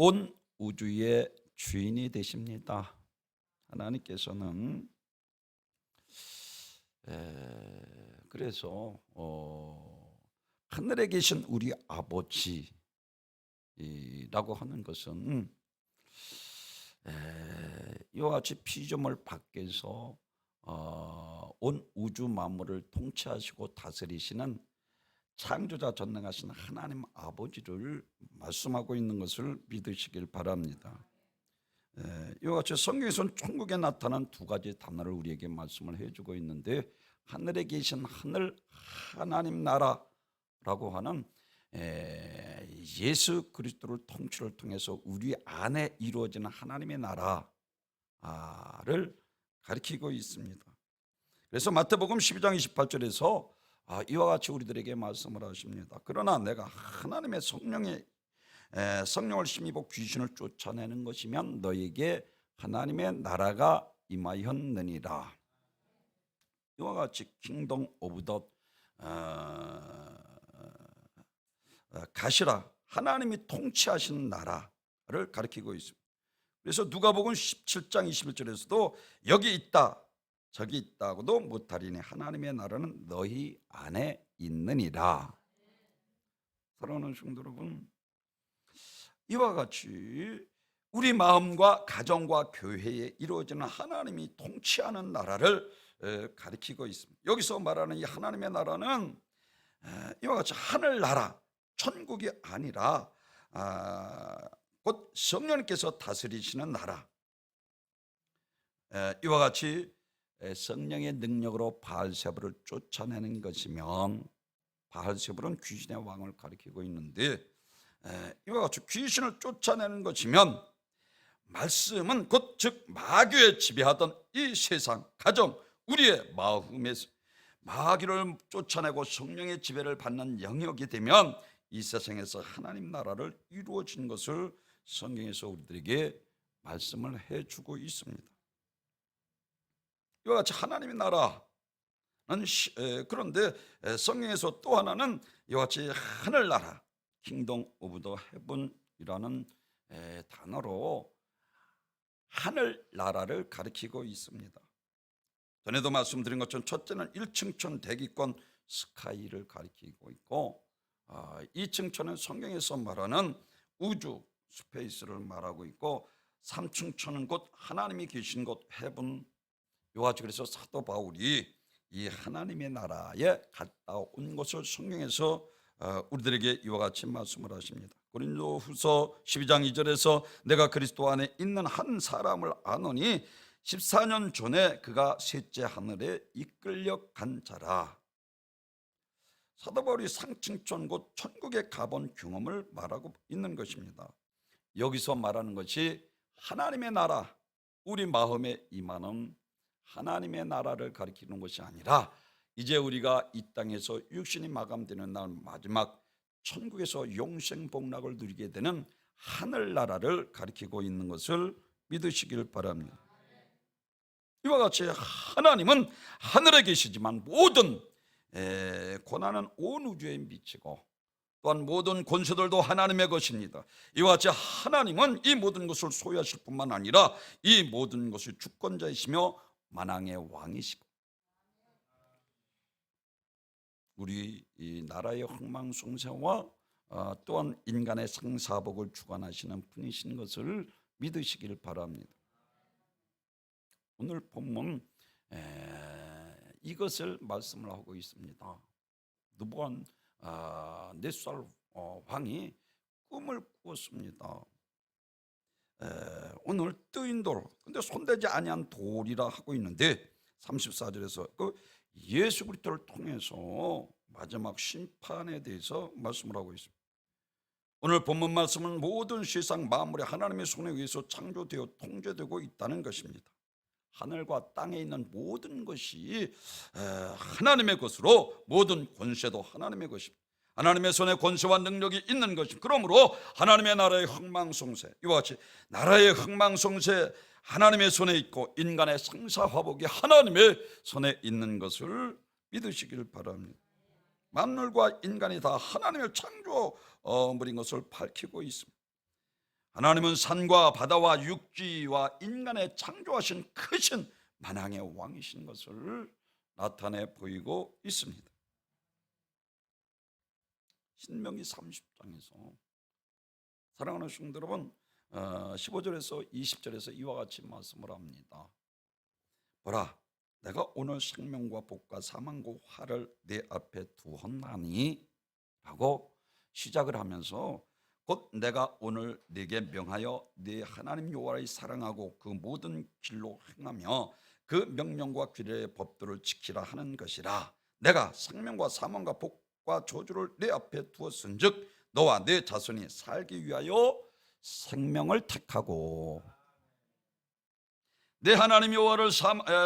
온 우주의 주인이 되십니다. 하나님께서는 그래서 하늘에 계신 우리 아버지라고 하는 것은 이와 같이 피조물 밖에서 온 우주 만물을 통치하시고 다스리시는 창조자 전능하신 하나님 아버지를 말씀하고 있는 것을 믿으시길 바랍니다. 이와 같이 성경에서는 천국에 나타난 두 가지 단어를 우리에게 말씀을 해주고 있는데, 하늘에 계신 하늘 하나님 나라라고 하는 예수 그리스도를 통치를 통해서 우리 안에 이루어지는 하나님의 나라를 가리키고 있습니다. 그래서 마태복음 12장 28절에서 이와 같이 우리들에게 말씀을 하십니다. 그러나 내가 하나님의 성령을 힘입어 귀신을 쫓아내는 것이면 너에게 하나님의 나라가 임하였느니라. 이와 같이 킹덤 오브 더 가시라, 하나님이 통치하시는 나라를 가리키고 있습니다. 그래서 누가복음 17장 21절에서도 여기 있다 저기 있다고도 못하리니 하나님의 나라는 너희 안에 있느니라. 사랑하는 성도 여러분, 이와 같이 우리 마음과 가정과 교회에 이루어지는 하나님이 통치하는 나라를 가리키고 있습니다. 여기서 말하는 이 하나님의 나라는 이와 같이 하늘나라, 천국이 아니라 곧 성령님께서 다스리시는 나라, 이와 같이 성령의 능력으로 바알세불을 쫓아내는 것이면, 바알세불은 귀신의 왕을 가리키고 있는데, 이와 같이 귀신을 쫓아내는 것이면 말씀은 곧 즉 마귀에 지배하던 이 세상 가정, 우리의 마음에서 마귀를 쫓아내고 성령의 지배를 받는 영역이 되면 이 세상에서 하나님 나라를 이루어진 것을 성경에서 우리들에게 말씀을 해주고 있습니다. 이와 같이 하나님의 나라는 그런데 성경에서 또 하나는 이와 같이 하늘나라, 킹덤 오브 더 헤븐이라는 단어로 하늘나라를 가리키고 있습니다. 전에도 말씀드린 것처럼 첫째는 1층천 대기권 스카이를 가리키고 있고, 2층천은 성경에서 말하는 우주 스페이스를 말하고 있고, 3층천은 곧 하나님이 계신 곳 헤븐. 이와 같이 그래서 사도 바울이 이 하나님의 나라에 갔다 온 것을 성경에서 우리들에게 이와 같이 말씀을 하십니다. 고린도후서 12장 2절에서 내가 그리스도 안에 있는 한 사람을 아노니 14년 전에 그가 셋째 하늘에 이끌려 간 자라. 사도 바울이 상층천 곧 천국에 가본 경험을 말하고 있는 것입니다. 여기서 말하는 것이 하나님의 나라, 우리 마음에 임하는 하나님의 나라를 가리키는 것이 아니라, 이제 우리가 이 땅에서 육신이 마감되는 날 마지막 천국에서 영생복락을 누리게 되는 하늘나라를 가리키고 있는 것을 믿으시길 바랍니다. 이와 같이 하나님은 하늘에 계시지만 모든 고난은 온 우주에 미치고, 또한 모든 권세들도 하나님의 것입니다. 이와 같이 하나님은 이 모든 것을 소유하실 뿐만 아니라 이 모든 것의 주권자이시며 만왕의 왕이시고, 우리 이 나라의 흥망성쇠와 또한 인간의 상사복을 주관하시는 분이신 것을 믿으시길 바랍니다. 오늘 본문 이것을 말씀을 하고 있습니다. 느부갓네살 왕이 꿈을 꾸었습니다. 오늘 뜨인 돌, 근데 손대지 아니한 돌이라 하고 있는데 34절에서 그 예수 그리스도를 통해서 마지막 심판에 대해서 말씀을 하고 있습니다. 오늘 본문 말씀은 모든 세상 만물이 하나님의 손에 의해서 창조되어 통제되고 있다는 것입니다. 하늘과 땅에 있는 모든 것이 하나님의 것으로, 모든 권세도 하나님의 것입니다. 하나님의 손에 권세와 능력이 있는 것입니다. 그러므로 하나님의 나라의 흥망성쇠, 이와 같이 나라의 흥망성쇠 하나님의 손에 있고 인간의 상사화복이 하나님의 손에 있는 것을 믿으시길 바랍니다. 만물과 인간이 다 하나님의 창조물인 것을 밝히고 있습니다. 하나님은 산과 바다와 육지와 인간의 창조하신 크신 만왕의 왕이신 것을 나타내 보이고 있습니다. 신명기 30장에서 사랑하는 성도 여러분, 15절에서 20절에서 이와 같이 말씀을 합니다. 보라, 내가 오늘 생명과 복과 사망과 화를 내 앞에 두었나니 라고 시작을 하면서, 곧 내가 오늘 네게 명하여 네 하나님 여호와를 사랑하고 그 모든 길로 행하며 그 명령과 규례의 법도를 지키라 하는 것이라. 내가 생명과 사망과 복과 저주를 내 앞에 두었은즉 너와 네 자손이 살기 위하여 생명을 택하고 내 하나님 여호와를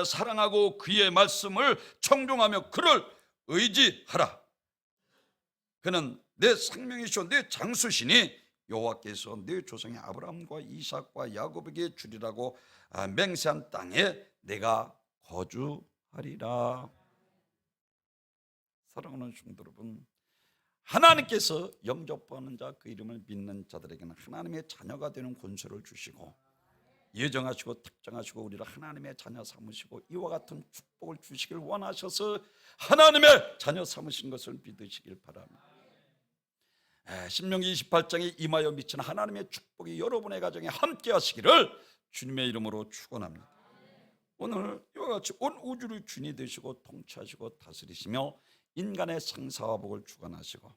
사랑하고 그의 말씀을 청종하며 그를 의지하라. 그는 내 생명이시오 내 장수시니 여호와께서 내 조상의 아브라함과 이삭과 야곱에게 주리라고 맹세한 땅에 내가 거주하리라. 사랑하는 성도 여러분, 하나님께서 영접하는 자, 그 이름을 믿는 자들에게는 하나님의 자녀가 되는 권세를 주시고 예정하시고 특정하시고 우리를 하나님의 자녀 삼으시고 이와 같은 축복을 주시길 원하셔서 하나님의 자녀 삼으신 것을 믿으시길 바랍니다. 신명기 28장에 임하여 미친 하나님의 축복이 여러분의 가정에 함께 하시기를 주님의 이름으로 축원합니다. 오늘 이와 같이 온 우주를 주인이 되시고 통치하시고 다스리시며 인간의 생사와 복을 주관하시고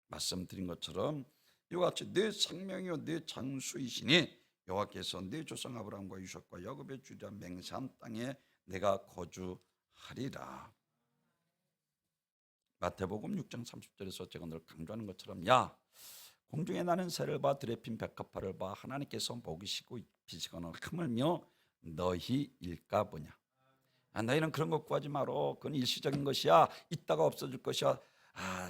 말씀드린 것처럼 이와 같이 내 생명이요 내 장수이시니 여호와께서 내 조상 아브라함과 이삭과 야곱의 주리라 맹세한 땅에 내가 거주하리라. 마태복음 6장 30절에서 제가 늘 강조하는 것처럼, 야 공중에 나는 새를 봐 들에 핀 백합화를 봐 하나님께서 먹이시고 입히시거나 흐물며 너희 일까 보냐. 너희는 그런 것 구하지 마라. 그건 일시적인 것이야. 있다가 없어질 것이야.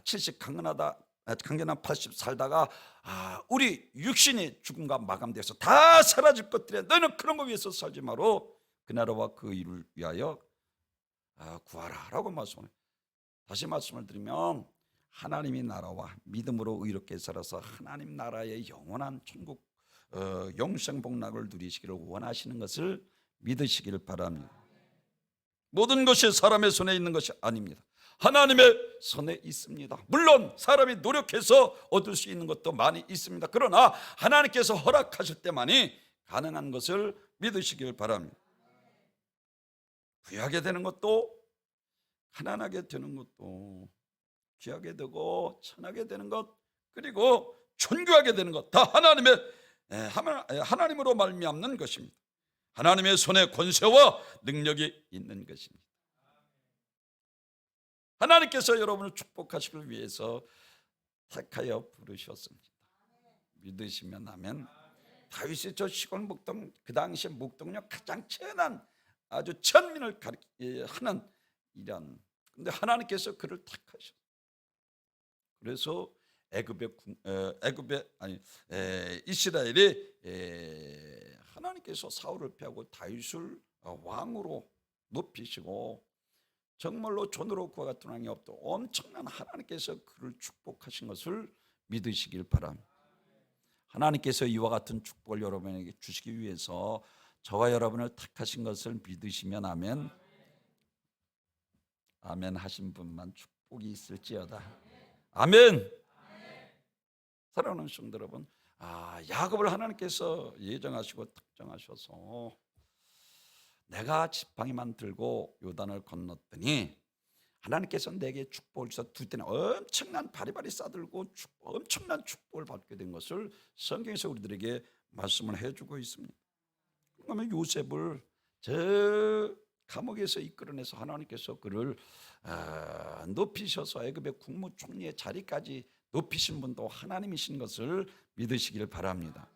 70 강건한 80 살다가 우리 육신이 죽음과 마감돼서 다 사라질 것들이야. 너희는 그런 거 위해서 살지 마라. 그 나라와 그 일을 위하여 구하라 라고 말씀을 해요. 다시 말씀을 드리면 하나님의 나라와 믿음으로 의롭게 살아서 하나님 나라의 영원한 천국 영생 복락을 누리시기를 원하시는 것을 믿으시길 바랍니다. 모든 것이 사람의 손에 있는 것이 아닙니다. 하나님의 손에 있습니다. 물론 사람이 노력해서 얻을 수 있는 것도 많이 있습니다. 그러나 하나님께서 허락하실 때만이 가능한 것을 믿으시길 바랍니다. 부유하게 되는 것도 가난하게 되는 것도, 귀하게 되고 천하게 되는 것, 그리고 존귀하게 되는 것 다 하나님으로 말미암는 것입니다. 하나님의 손에 권세와 능력이 있는 것입니다. 하나님께서 여러분을 축복하시기 위해서 택하여 부르셨습니다. 믿으시면 아멘. 다윗이 저 시골 목동, 그 당시 목동력 가장 천한 아주 천민을 하는 이란, 근데 하나님께서 그를 택하셨어요. 그래서 이스라엘이 하나님께서 사울을 패하고 다윗을 왕으로 높이시고 정말로 존으로 그와 같은 왕이 없도 엄청난 하나님께서 그를 축복하신 것을 믿으시길 바랍니다. 하나님께서 이와 같은 축복을 여러분에게 주시기 위해서 저와 여러분을 택하신 것을 믿으시면 아멘. 아멘 하신 분만 축복이 있을지어다. 아멘. 사랑하는 성도 여러분, 야곱을 하나님께서 예정하시고 특정하셔서 내가 지팡이만 들고 요단을 건넜더니 하나님께서 내게 축복을 주셔서 두 때는 엄청난 바리바리 싸들고 엄청난 축복을 받게 된 것을 성경에서 우리들에게 말씀을 해주고 있습니다. 그러면 요셉을 저 감옥에서 이끌어내서 하나님께서 그를 높이셔서 애굽의 국무총리의 자리까지 높이신 분도 하나님이신 것을 믿으시길 바랍니다.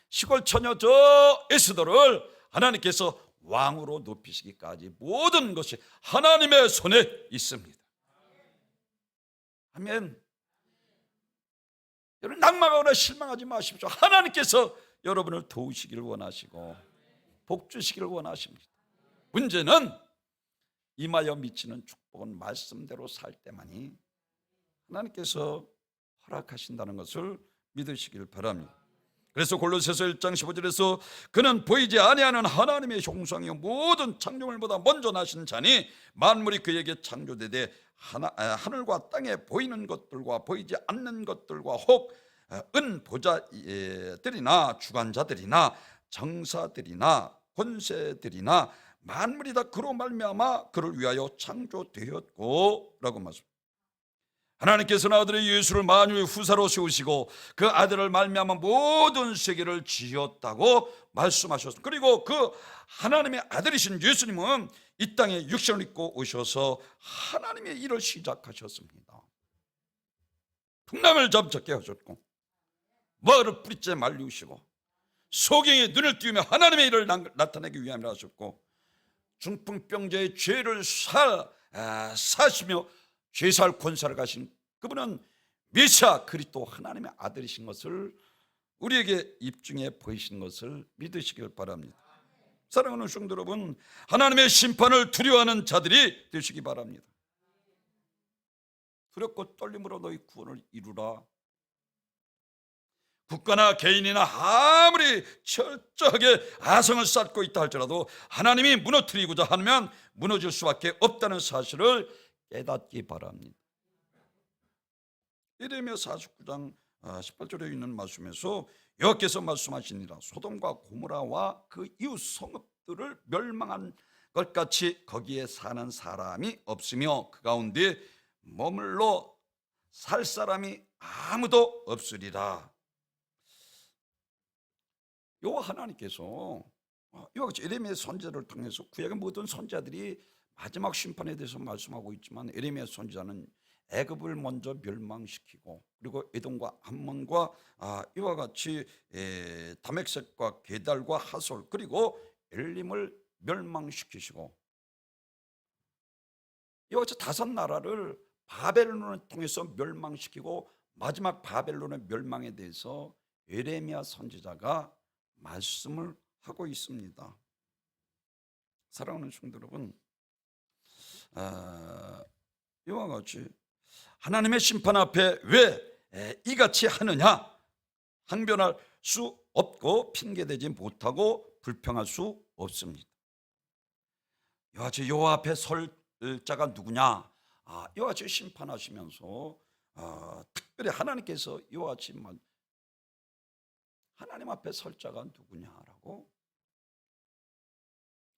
시골 처녀 저 에스더를 하나님께서 왕으로 높이시기까지 모든 것이 하나님의 손에 있습니다. 아멘. 여러분 낙망하거나 실망하지 마십시오. 하나님께서 여러분을 도우시기를 원하시고 복 주시기를 원하십니다. 문제는 임하여 미치는 축복은 말씀대로 살 때만이 하나님께서 허락하신다는 것을 믿으시길 바랍니다. 그래서 골로새서 1장 15절에서 그는 보이지 아니하는 하나님의 형상이요 모든 창조물보다 먼저 나신 자니 만물이 그에게 창조되되 하늘과 땅에 보이는 것들과 보이지 않는 것들과 혹 은보자들이나 주관자들이나 정사들이나 권세들이나 만물이 다 그로 말미암아 그를 위하여 창조되었고 라고 말씀합니다. 하나님께서는 아들의 예수를 만유의 후사로 세우시고 그 아들을 말미암아 모든 세계를 지었다고 말씀하셨습니다. 그리고 그 하나님의 아들이신 예수님은 이 땅에 육신을 입고 오셔서 하나님의 일을 시작하셨습니다. 풍랑을 잠잠케 하셨고 머리를 뿌리째 말리우시고 소경의 눈을 띄우며 하나님의 일을 나타내기 위함이라 하셨고 중풍병자의 죄를 사시며 죄사할 권세를 가신 그분은 메시아 그리스도 하나님의 아들이신 것을 우리에게 입증해 보이신 것을 믿으시길 바랍니다. 사랑하는 성도 여러분, 하나님의 심판을 두려워하는 자들이 되시기 바랍니다. 두렵고 떨림으로 너희 구원을 이루라. 국가나 개인이나 아무리 철저하게 아성을 쌓고 있다 할지라도 하나님이 무너뜨리고자 하면 무너질 수밖에 없다는 사실을 깨닫기 바랍니다. 예레미야 49장 18절에 있는 말씀에서 여호와께서 말씀하시니라 소돔과 고모라와 그 이웃 성읍들을 멸망한 것 같이 거기에 사는 사람이 없으며 그 가운데 머물러 살 사람이 아무도 없으리라. 여호와 하나님께서 이와 같이 예레미야 선지자를 통해서 구약의 모든 선지자들이 마지막 심판에 대해서 말씀하고 있지만 예레미야 선지자는 애굽을 먼저 멸망시키고 그리고 에돔과 암몬과 이와 같이 다멕색과 게달과 하솔 그리고 엘림을 멸망시키시고 이와 같이 다섯 나라를 바벨론을 통해서 멸망시키고 마지막 바벨론의 멸망에 대해서 예레미야 선지자가 말씀을 하고 있습니다. 사랑하는 성도 여러분, 이와 같이 하나님의 심판 앞에 왜 이같이 하느냐 항변할 수 없고 핑계대지 못하고 불평할 수 없습니다. 이와 같이 여호와 앞에 설 자가 누구냐? 이와 같이 심판하시면서 특별히 하나님께서 이와 같이 하나님 앞에 설 자가 누구냐라고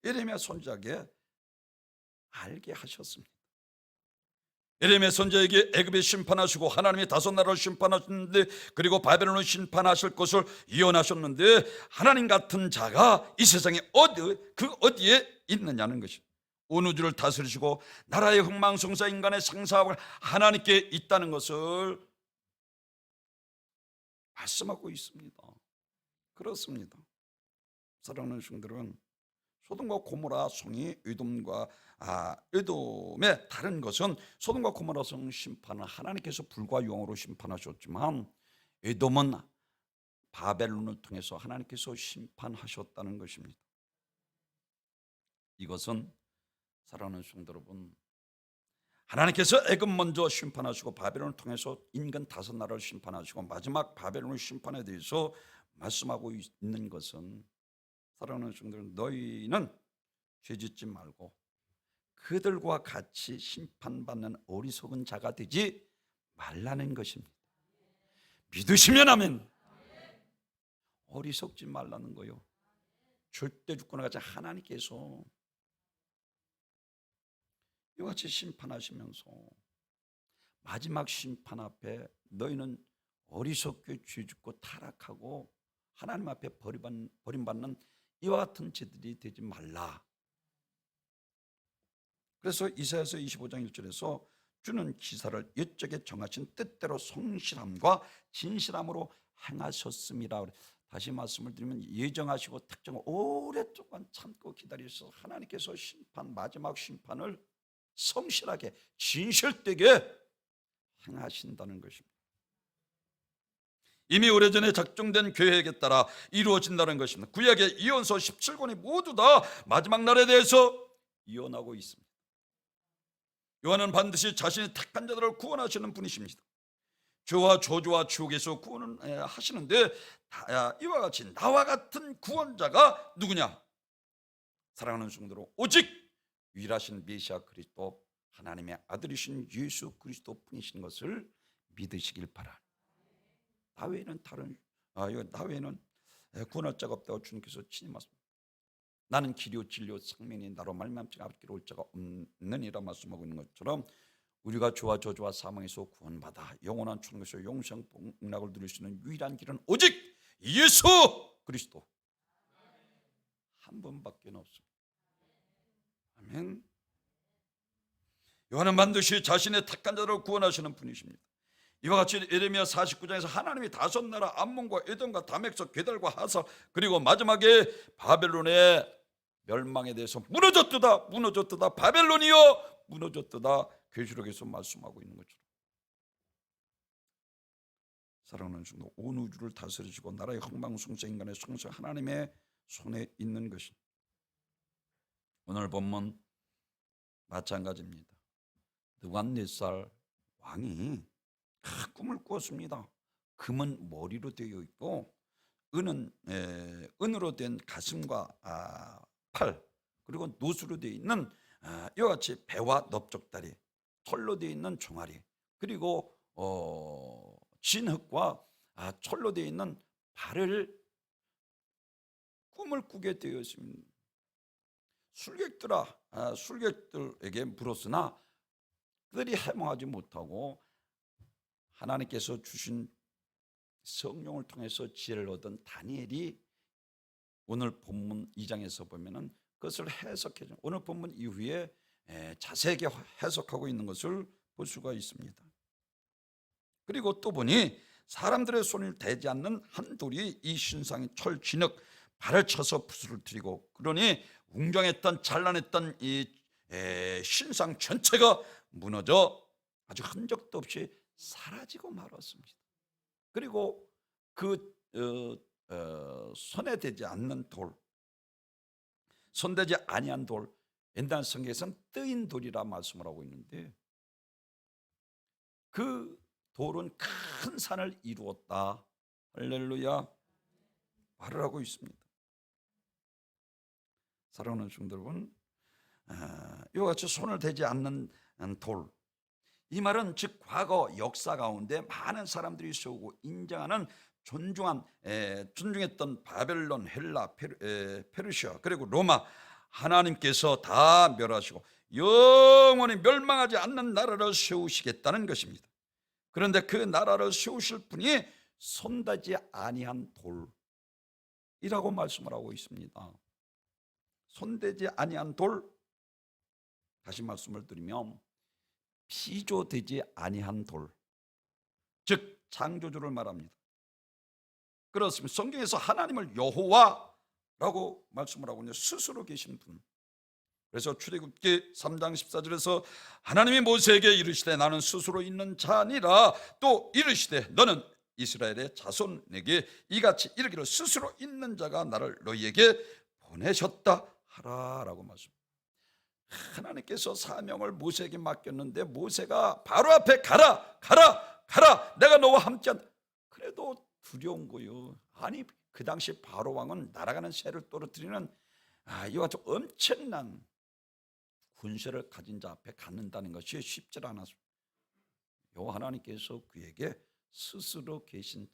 예레미야 선지자에게 알게 하셨습니다. 예레미야 선지자에게 애굽에 심판하시고 하나님의 다섯 나라를 심판하셨는데 그리고 바벨론을 심판하실 것을 예언하셨는데 하나님 같은 자가 이 세상에 어디에 있느냐는 것입니다. 온 우주를 다스리시고 나라의 흥망성쇠 인간의 상사하고 하나님께 있다는 것을 말씀하고 있습니다. 그렇습니다. 사랑하는 성들은 소돔과 고모라 성이 에돔의 다른 것은 소돔과 고모라 성 심판을 하나님께서 불과 용으로 심판하셨지만 에돔은 바벨론을 통해서 하나님께서 심판하셨다는 것입니다. 이것은 사랑하는 성도 여러분, 하나님께서 애굽 먼저 심판하시고 바벨론을 통해서 인간 다섯 나라를 심판하시고 마지막 바벨론의 심판에 대해서 말씀하고 있는 것은 사랑하는 성도들 너희는 죄짓지 말고 그들과 같이 심판받는 어리석은 자가 되지 말라는 것입니다. 믿으시면 아멘. 어리석지 말라는 거요. 절대 주권을 가진 하나님께서 이와 같이 심판하시면서 마지막 심판 앞에 너희는 어리석게 죄짓고 타락하고 하나님 앞에 버림받는 이와 같은 죄들이 되지 말라. 그래서 이사야서 25장 1절에서 주는 기사를 옛적에 정하신 뜻대로 성실함과 진실함으로 행하셨음이라. 다시 말씀을 드리면 예정하시고 특정 오랫동안 참고 기다리셔서 하나님께서 마지막 심판을 성실하게 진실되게 행하신다는 것입니다. 이미 오래전에 작정된 계획에 따라 이루어진다는 것입니다. 구약의 예언서 17권이 모두 다 마지막 날에 대해서 예언하고 있습니다. 요한은 반드시 자신의 택한 자들을 구원하시는 분이십니다. 죄와 저주와 지옥에서 구원을 하시는데 이와 같이 나와 같은 구원자가 누구냐? 사랑하는 성도로 오직 유일하신 메시아 그리스도 하나님의 아들이신 예수 그리스도 뿐이신 것을 믿으시길 바랍니다. 나 외에는 나 외에는 구원할 자가 없다고 주님께서 친히 말씀하십니다. 나는 길이요 진리요 생명이 나로 말미암지 아버지께로 올 자가 없느니라 말씀하고 있는 것처럼 우리가 죄와 저주와 사망에서 구원받아 영원한 천국에서 영생 복락을 누릴 수 있는 유일한 길은 오직 예수 그리스도 한 분밖에 없습니다. 아멘. 요한은 반드시 자신의 택한 자를 구원하시는 분이십니다. 이와 같이 예레미야 49장에서 하나님이 다섯 나라 암몬과 에돔과 다맥과 게달과 하사 그리고 마지막에 바벨론의 멸망에 대해서 무너졌도다 바벨론이여 무너졌도다 계시록에서 말씀하고 있는 것처럼 사랑하는 성도, 온 우주를 다스리시고 나라의 흥망성쇠 인간의 성생 하나님의 손에 있는 것입니다. 오늘 본문 마찬가지입니다. 느부갓네살 왕이 꿈을 꾸었습니다. 금은 머리로 되어 있고 은으로 된 가슴과 팔 그리고 노수로 되어 있는 이와 같이 배와 넓적다리 털로 되어 있는 종아리 그리고 진흙과 철로 되어 있는 발을 꿈을 꾸게 되었습니다. 술객들에게 물었으나 그들이 해몽하지 못하고 하나님께서 주신 성령을 통해서 지혜를 얻은 다니엘이 오늘 본문 2장에서 보면은 그것을 해석해줘. 오늘 본문 이후에 자세하게 해석하고 있는 것을 볼 수가 있습니다. 그리고 또 보니 사람들의 손을 대지 않는 한 돌이 이 신상의 철 진흙 발을 쳐서 부수를 들이고 그러니 웅장했던 찬란했던 이 신상 전체가 무너져 아주 흔적도 없이 사라지고 말았습니다. 그리고 그 손에 대지 않는 돌, 손대지 아니한 돌, 옛날 성경에서는 뜨인 돌이라 말씀을 하고 있는데 그 돌은 큰 산을 이루었다. 할렐루야 말을 하고 있습니다. 사랑하는 성도 여러분, 이와 같이 손을 대지 않는 돌, 이 말은 즉 과거 역사 가운데 많은 사람들이 세우고 인정하는 존중했던 바벨론, 헬라, 페르시아 그리고 로마 하나님께서 다 멸하시고 영원히 멸망하지 않는 나라를 세우시겠다는 것입니다. 그런데 그 나라를 세우실 분이 손대지 아니한 돌이라고 말씀을 하고 있습니다. 손대지 아니한 돌, 다시 말씀을 드리면 피조되지 아니한 돌, 즉 창조주를 말합니다. 그렇습니다. 성경에서 하나님을 여호와라고 말씀을 하고 있는 스스로 계신 분. 그래서 출애굽기 3장 14절에서 하나님이 모세에게 이르시되 나는 스스로 있는 자니라 또 이르시되 너는 이스라엘의 자손에게 이같이 이르기를 스스로 있는 자가 나를 너희에게 보내셨다 하라라고 말씀합니다. 하나님께서 사명을 모세에게 맡겼는데 모세가 바로 앞에 가라 내가 너와 함께한다. 그래도 두려운 거요. 아니 그 당시 바로 왕은 날아가는 새를 떨어뜨리는 이와 같은 엄청난 군세를 가진 자 앞에 갖는다는 것이 쉽지 않았습니다. 여호와 하나님께서 그에게 스스로 계신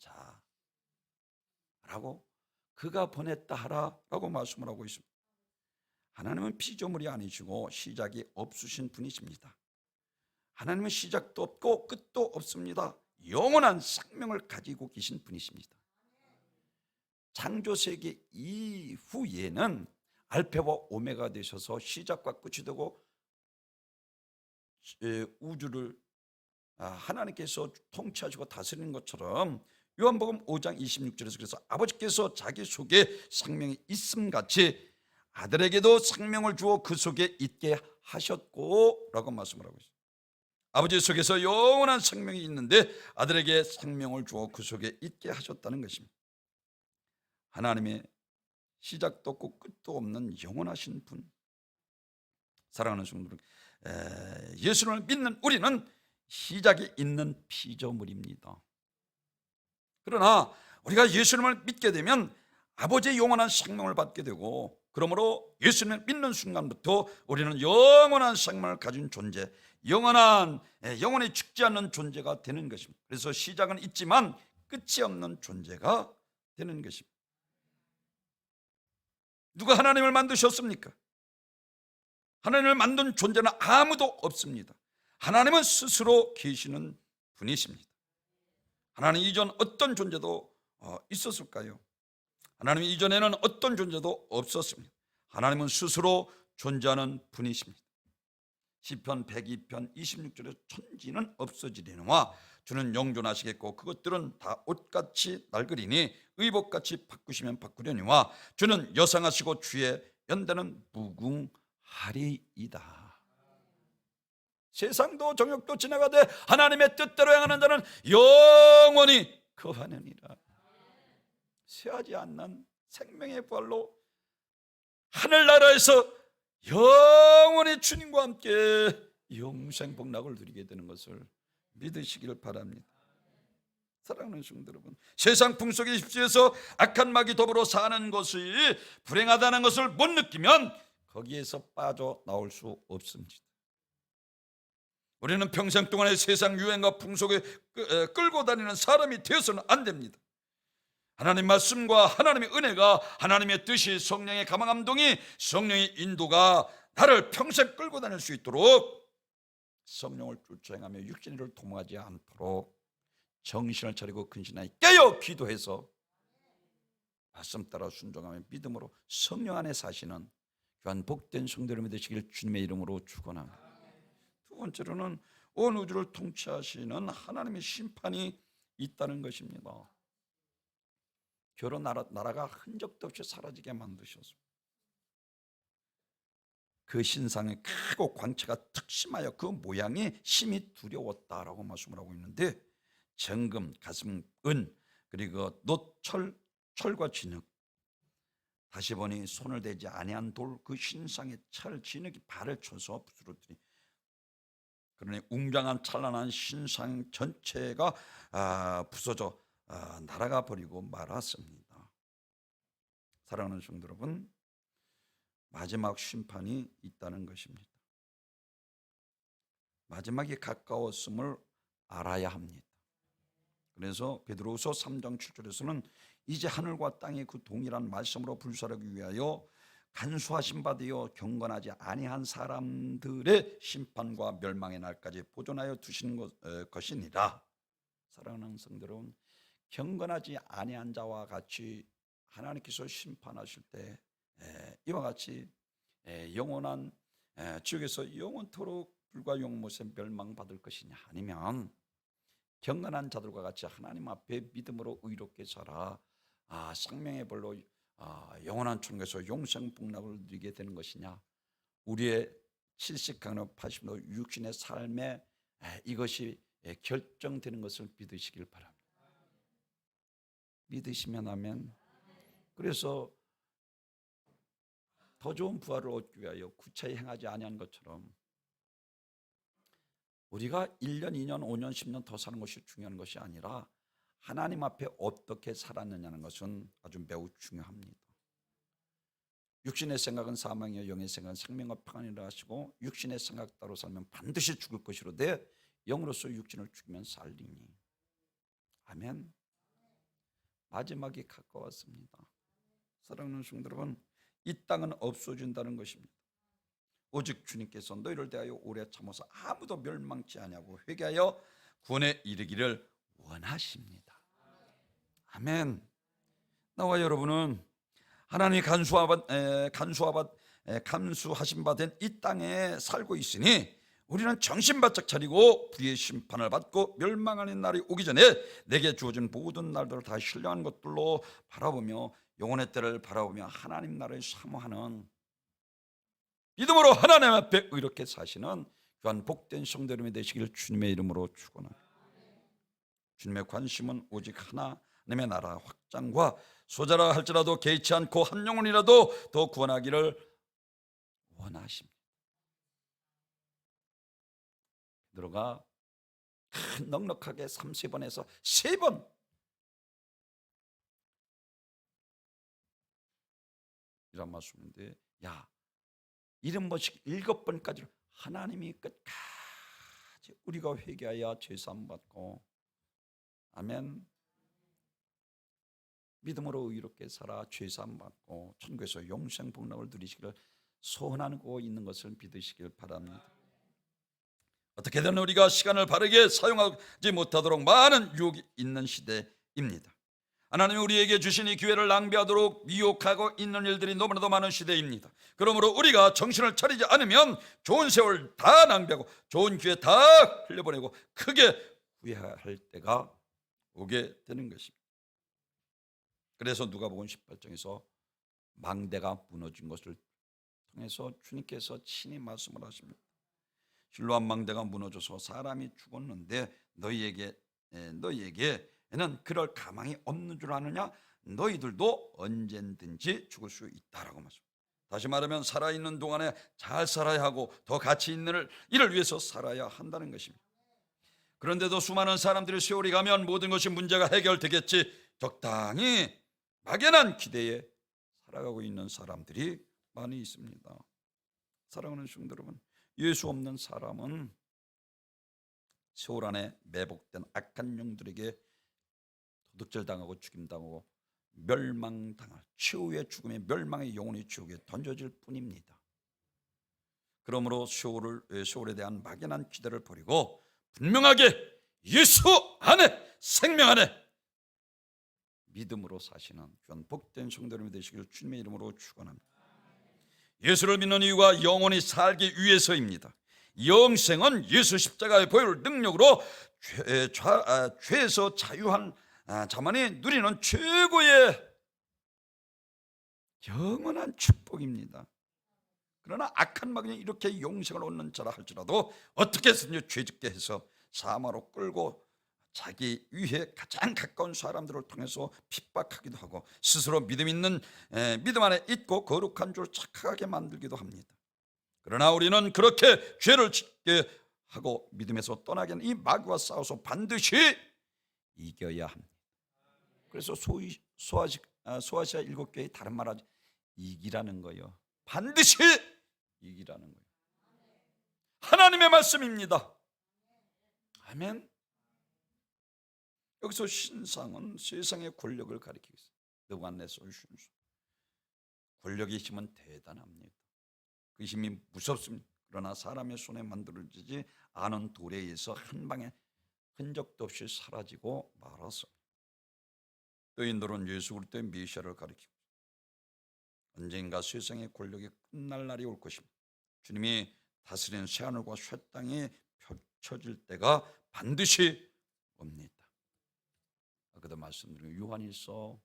자라고 그가 보냈다 하라라고 말씀을 하고 있습니다. 하나님은 피조물이 아니시고 시작이 없으신 분이십니다. 하나님은 시작도 없고 끝도 없습니다. 영원한 생명을 가지고 계신 분이십니다. 창조세계 이후에는 알파와 오메가 되셔서 시작과 끝이 되고 우주를 하나님께서 통치하시고 다스리는 것처럼 요한복음 5장 26절에서 그래서 아버지께서 자기 속에 생명이 있음같이 아들에게도 생명을 주어 그 속에 있게 하셨고 라고 말씀을 하고 있습니다. 아버지 속에서 영원한 생명이 있는데 아들에게 생명을 주어 그 속에 있게 하셨다는 것입니다. 하나님의 시작도 없고 끝도 없는 영원하신 분. 사랑하는 성도들, 예수를 믿는 우리는 시작이 있는 피조물입니다. 그러나 우리가 예수님을 믿게 되면 아버지의 영원한 생명을 받게 되고, 그러므로 예수님을 믿는 순간부터 우리는 영원한 생명을 가진 존재, 영원히 죽지 않는 존재가 되는 것입니다. 그래서 시작은 있지만 끝이 없는 존재가 되는 것입니다. 누가 하나님을 만드셨습니까? 하나님을 만든 존재는 아무도 없습니다. 하나님은 스스로 계시는 분이십니다. 하나님 이전 어떤 존재도 있었을까요? 하나님 이전에는 어떤 존재도 없었습니다. 하나님은 스스로 존재하는 분이십니다. 시편 102편 26절에 천지는 없어지리니와 주는 영존하시겠고 그것들은 다 옷같이 낡으리니 의복같이 바꾸시면 바꾸려니와 주는 여상하시고 주의 연단은 무궁하리이다. 세상도 정욕도 지나가되 하나님의 뜻대로 행하는 자는 영원히 거하느니라. 쇠하지 않는 생명의 부활로 하늘나라에서 영원히 주님과 함께 영생 복락을 누리게 되는 것을 믿으시기를 바랍니다. 사랑하는 성도 여러분, 세상 풍속에 휩쓸려서 악한 마귀 더불어 사는 것이 불행하다는 것을 못 느끼면 거기에서 빠져나올 수 없습니다. 우리는 평생 동안의 세상 유행과 풍속에 끌고 다니는 사람이 되어서는 안 됩니다. 하나님 말씀과 하나님의 은혜가, 하나님의 뜻이, 성령의 감화감동이, 성령의 인도가 나를 평생 끌고 다닐 수 있도록 성령을 쫓아 행하며 육신을 도모하지 않도록 정신을 차리고 근신하여 깨어 기도해서 말씀 따라 순종하며 믿음으로 성령 안에 사시는 귀한 복된 성도를 믿으시길 주님의 이름으로 축원합니다. 두 번째로는 온 우주를 통치하시는 하나님의 심판이 있다는 것입니다. 결혼 나라가 흔적도 없이 사라지게 만드셨습니다. 그 신상의 크고 광채가 특심하여 그 모양이 심히 두려웠다라고 말씀을 하고 있는데, 정금, 가슴, 은, 그리고 놋, 철과 진흙, 다시 보니 손을 대지 아니한 돌, 그 신상의 철, 진흙이 발을 쳐서 부스러뜨리, 그러니 웅장한 찬란한 신상 전체가 부서져 날아가 버리고 말았습니다. 사랑하는 성도 여러분, 마지막 심판이 있다는 것입니다. 마지막이 가까웠음을 알아야 합니다. 그래서 베드로후서 3장 7절에서는 이제 하늘과 땅이 그 동일한 말씀으로 불사르기 위하여 간수하신 바 되어 경건하지 아니한 사람들의 심판과 멸망의 날까지 보존하여 두신 것이니라. 사랑하는 성도 여러분, 경건하지 아니한 자와 같이 하나님께서 심판하실 때 이와 같이 영원한 지옥에서 영원토록 불과 영못에 멸망받을 것이냐, 아니면 경건한 자들과 같이 하나님 앞에 믿음으로 의롭게 살아 생명의 벌로 영원한 천국에서 영생 복락을 누리게 되는 것이냐, 우리의 70강로 80도 육신의 삶에 이것이 결정되는 것을 믿으시길 바랍니다. 믿으시면 아멘. 그래서 더 좋은 부활을 얻기 위하여 구차히 행하지 아니한 것처럼 우리가 1년, 2년, 5년, 10년 더 사는 것이 중요한 것이 아니라 하나님 앞에 어떻게 살았느냐는 것은 아주 매우 중요합니다. 육신의 생각은 사망이요 영의 생각은 생명과 평안이라 하시고, 육신의 생각 따로 살면 반드시 죽을 것이로되 영으로서 육신을 죽이면 살리니. 아멘. 마지막이 가까웠습니다. 사랑하는 성도 여러분, 이 땅은 없어진다는 것입니다. 오직 주님께서 너희를 대하여 오래 참아서 아무도 멸망치 아니하고 회개하여 구원에 이르기를 원하십니다. 아멘. 나와 여러분은 하나님이 간수하신 바 된 이 땅에 살고 있으니 우리는 정신 바짝 차리고 불의의 심판을 받고 멸망하는 날이 오기 전에 내게 주어진 모든 날들을 다 신령한 것들로 바라보며 영혼의 때를 바라보며 하나님 나라를 사모하는, 믿음으로 하나님 앞에 의롭게 사시는 귀한 복된 성도 여러분이 되시기를 주님의 이름으로 축원합니다. 주님의 관심은 오직 하나님의 나라 확장과 소자라 할지라도 개의치 않고 한 영혼이라도 더 구원하기를 원하십니다. 베드로가 넉넉하게 30번에서 3번 이란 말씀인데, 야, 이런 번씩 7번까지 하나님이 끝까지 우리가 회개하여 죄사함 받고, 아멘, 믿음으로 의롭게 살아 죄사함 받고 천국에서 영생 복락을 누리시기를 소원하고 있는 것을 믿으시길 바랍니다. 어떻게든 우리가 시간을 바르게 사용하지 못하도록 많은 유혹이 있는 시대입니다. 하나님이 우리에게 주신 이 기회를 낭비하도록 미혹하고 있는 일들이 너무나도 많은 시대입니다. 그러므로 우리가 정신을 차리지 않으면 좋은 세월 다 낭비하고 좋은 기회 다 흘려보내고 크게 후회할 때가 오게 되는 것입니다. 그래서 누가복음 18장에서 망대가 무너진 것을 통해서 주님께서 친히 말씀을 하십니다. 실로암 망대가 무너져서 사람이 죽었는데 너희에게는 그럴 가망이 없는 줄 아느냐? 너희들도 언제든지 죽을 수 있다라고 말씀합니다. 다시 말하면 살아있는 동안에 잘 살아야 하고 더 가치 있는 일을 위해서 살아야 한다는 것입니다. 그런데도 수많은 사람들이 세월이 가면 모든 것이 문제가 해결되겠지 적당히 막연한 기대에 살아가고 있는 사람들이 많이 있습니다. 사랑하는 성도 여러분, 예수 없는 사람은 세월 안에 매복된 악한 영들에게 도둑질당하고 죽임당하고 멸망당할 최후의 죽음의 멸망의 영혼이 지옥에 던져질 뿐입니다. 그러므로 세월에 대한 막연한 기대를 버리고 분명하게 예수 안에 생명 안에 믿음으로 사시는 귀한 복된 성도 여러분이 되시길 주님의 이름으로 축원합니다. 예수를 믿는 이유가 영원히 살기 위해서입니다. 영생은 예수 십자가의 보혈 능력으로 죄에서 자유한 자만이 누리는 최고의 영원한 축복입니다. 그러나 악한 마귀는 이렇게 영생을 얻는 자라 할지라도 어떻게 해서든지 죄짓게 해서 사마로 끌고 자기 위에 가장 가까운 사람들을 통해서 핍박하기도 하고 스스로 믿음 안에 있고 거룩한 줄 착각하게 만들기도 합니다. 그러나 우리는 그렇게 죄를 짓게 하고 믿음에서 떠나게 하는 이 마귀와 싸워서 반드시 이겨야 합니다. 그래서 소아시아 7교회 다른 말하지 이기라는 거예요. 반드시 이기라는 거예요. 하나님의 말씀입니다. 아멘. 여기서 신상은 세상의 권력을 가리키고 있어요. 느부갓네살 순수. 권력의 힘은 대단합니다. 그 힘이 무섭습니다. 그러나 사람의 손에 만들어지지 않은 돌에 의해서 한 방에 흔적도 없이 사라지고 말았습니다. 또 인도는 예수 그리스도의 메시아를 가리키고 언젠가 세상의 권력이 끝날 날이 올 것입니다. 주님이 다스리는 새하늘과 새 땅이 펼쳐질 때가 반드시 옵니다. 아까도 말씀드린 요한일서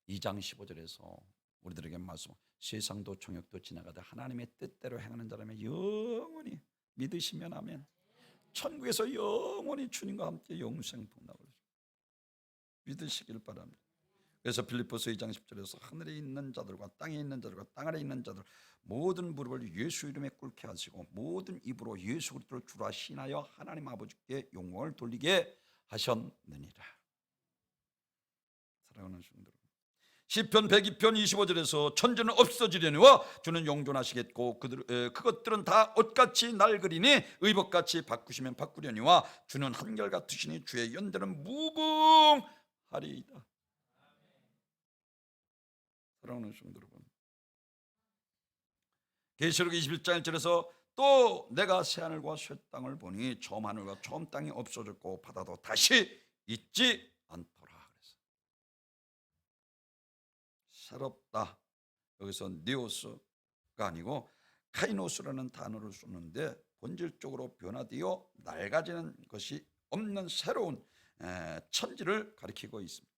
2장 15절에서 우리들에게 말씀, 세상도 총역도 지나가다 하나님의 뜻대로 행하는 자라면 영원히 믿으시면 아멘. 천국에서 영원히 주님과 함께 영생 복락을 믿으시길 바랍니다. 그래서 빌립보서 2장 10절에서 하늘에 있는 자들과 땅에 있는 자들과 땅 아래 있는 자들 모든 무릎을 예수 이름에 꿇게 하시고 모든 입으로 예수 그리스도를 주라 신하여 하나님 아버지께 영광을 돌리게 하셨느니라. 사랑하는 성도 여러분, 시편 102편 25절에서 천지는 없어지려니와 주는 영존하시겠고 그것들은 다 옷같이 낡으리니 의복같이 바꾸시면 바꾸려니와 주는 한결같으시니 주의 연대는 무궁하리이다. 사랑하는 성도 여러분, 계시록 21장 1절에서 또 내가 새하늘과 새 땅을 보니 처음 하늘과 처음 땅이 없어졌고 바다도 다시 있지 않더라. 그래서 새롭다, 여기서 네오스가 아니고 카이노스라는 단어를 쓰는데 본질적으로 변화되어 낡아지는 것이 없는 새로운 천지를 가리키고 있습니다.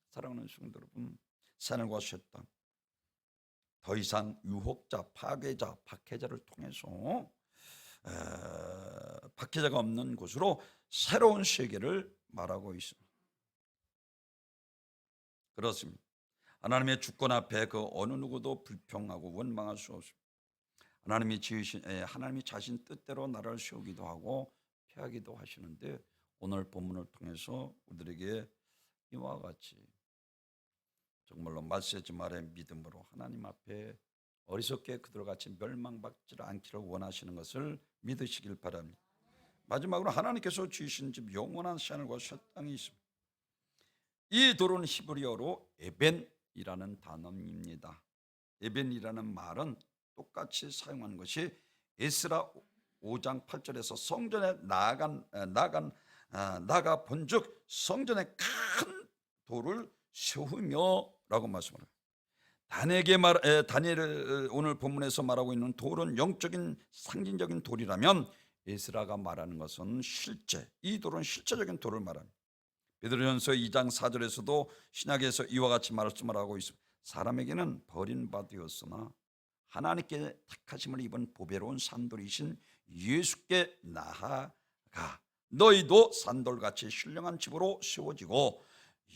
사랑하는 성도 여러분, 새하늘과 새 땅, 더 이상 유혹자, 파괴자, 박해자를 통해서 박해자가 없는 곳으로 새로운 세계를 말하고 있습니다. 그렇습니다. 하나님의 주권 앞에 그 어느 누구도 불평하고 원망할 수 없습니다. 하나님이 자신 뜻대로 나라를 세우기도 하고 패하기도 하시는데 오늘 본문을 통해서 우리들에게 이와 같이 정말로 말세지 말의 믿음으로 하나님 앞에 어리석게 그들과 같이 멸망받지 않기를 원하시는 것을 믿으시길 바랍니다. 마지막으로 하나님께서 주신 집 영원한 하늘과 새 땅이 있습니다. 이 돌은 히브리어로 에벤이라는 단어입니다. 에벤이라는 말은 똑같이 사용한 것이 에스라 5장 8절에서 성전에 나가 본즉 성전에 큰 돌을 세우며라고 말씀을 해요. 다니엘을 오늘 본문에서 말하고 있는 돌은 영적인 상징적인 돌이라면 에스라가 말하는 것은 실제, 이 돌은 실제적인 돌을 말합니다. 베드로전서 2장 4절에서도 신약에서 이와 같이 말씀을 하고 있습니다. 사람에게는 버림받으었으나 하나님께 택하심을 입은 보배로운 산돌이신 예수께 나아가 너희도 산돌같이 신령한 집으로 세워지고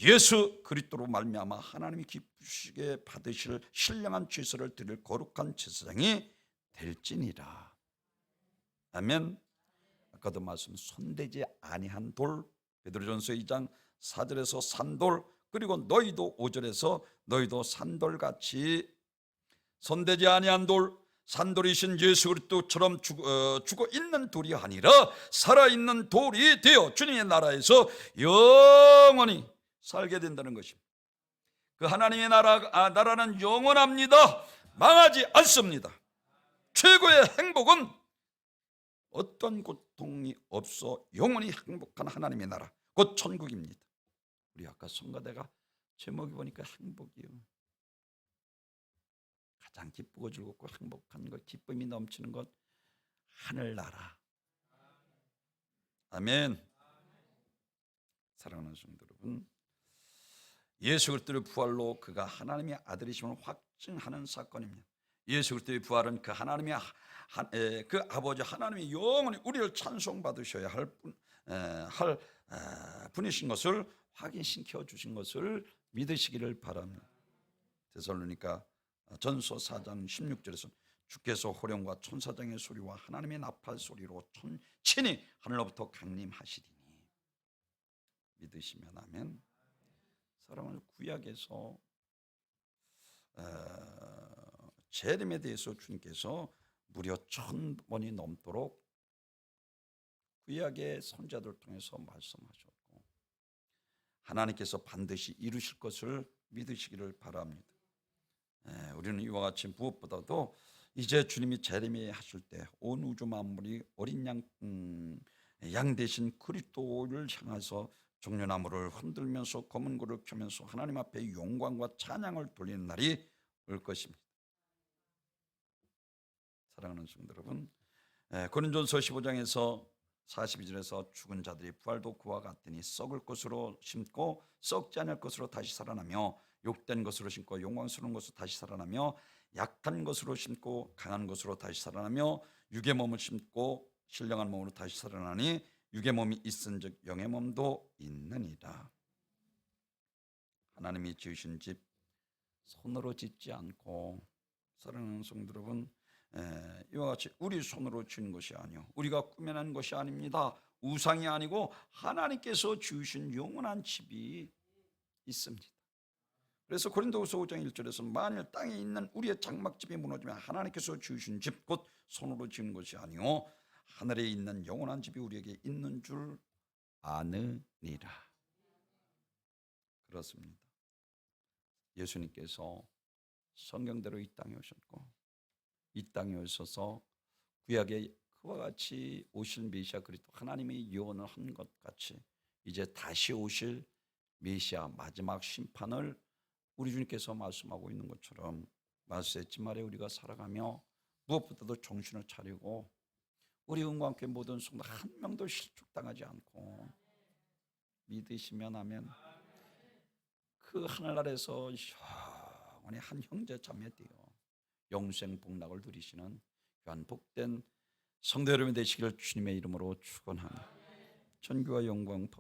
예수 그리스도로 말미암아 하나님이 기쁘시게 받으실 신령한 제사를 드릴 거룩한 제사장이 될지니라. 아멘. 아까도 말씀 손대지 아니한 돌, 베드로전서 2장 4절에서 산돌, 그리고 너희도 5절에서 너희도 산돌같이 손대지 아니한 돌, 산돌이신 예수 그리스도처럼 죽어 있는 돌이 아니라 살아있는 돌이 되어 주님의 나라에서 영원히 살게 된다는 것입니다. 그 하나님의 나라는 영원합니다. 망하지 않습니다. 최고의 행복은 어떤 고통이 없어 영원히 행복한 하나님의 나라, 곧 천국입니다. 우리 아까 성가대가 제목이 보니까 행복이요. 가장 기쁘고 즐겁고 행복한 것, 기쁨이 넘치는 것, 하늘나라. 아멘. 사랑하는 성도 여러분, 예수 그리스도의 부활로 그가 하나님의 아들이심을 확증하는 사건입니다. 예수 그리스도의 부활은 그 하나님의 그 아버지 하나님이 영원히 우리를 찬송받으셔야 할 분이신 것을 확인시켜 주신 것을 믿으시기를 바랍니다. 데살로니가 전서 4장 16절에서 주께서 호령과 천사장의 소리와 하나님의 나팔 소리로 친히 하늘로부터 강림하시리니 믿으시면 아멘. 사랑하는 구약에서 재림에 대해서 주님께서 무려 1000번이 넘도록 구약의 선자들을 통해서 말씀하셨고 하나님께서 반드시 이루실 것을 믿으시기를 바랍니다. 우리는 이와 같이 무엇보다도 이제 주님이 재림에 하실 때 온 우주 만물이 어린 양 대신 그리스도를 향해서 종려나무를 흔들면서 검은 고를 켜면서 하나님 앞에 영광과 찬양을 돌리는 날이 올 것입니다. 사랑하는 성도 여러분, 고린도전서 15장에서 42절에서 죽은 자들이 부활도 그와 같으니 썩을 것으로 심고 썩지 않을 것으로 다시 살아나며 욕된 것으로 심고 영광스러운 것으로 다시 살아나며 약한 것으로 심고 강한 것으로 다시 살아나며 육의 몸을 심고 신령한 몸으로 다시 살아나니 육의 몸이 있은즉 영의 몸도 있느니라. 하나님이 지으신 집 손으로 짓지 않고, 사랑하는 성도 여러분, 이와 같이 우리 손으로 지은 것이 아니요 우리가 꾸며낸 것이 아닙니다. 우상이 아니고 하나님께서 지으신 영원한 집이 있습니다. 그래서 고린도후서 5장 1절에서 만일 땅에 있는 우리의 장막집이 무너지면 하나님께서 지으신 집 곧 손으로 지은 것이 아니요 하늘에 있는 영원한 집이 우리에게 있는 줄 아느니라. 그렇습니다. 예수님께서 성경대로 이 땅에 오셨고 이 땅에 오셔서 구약의 그와 같이 오실 메시아 그리스도 하나님의 예언을 한 것 같이 이제 다시 오실 메시아 마지막 심판을 우리 주님께서 말씀하고 있는 것처럼 말세지 말에 우리가 살아가며 무엇보다도 정신을 차리고 우리 은과 함께 모든 성도 한 명도 실족당하지 않고 믿으시면 아멘. 그 하늘나라에서 영원히 한 형제 자매 되어 영생 복락을 누리시는 귀한 복된 성도 여러분 되시기를 주님의 이름으로 축원합니다. 전교와 영광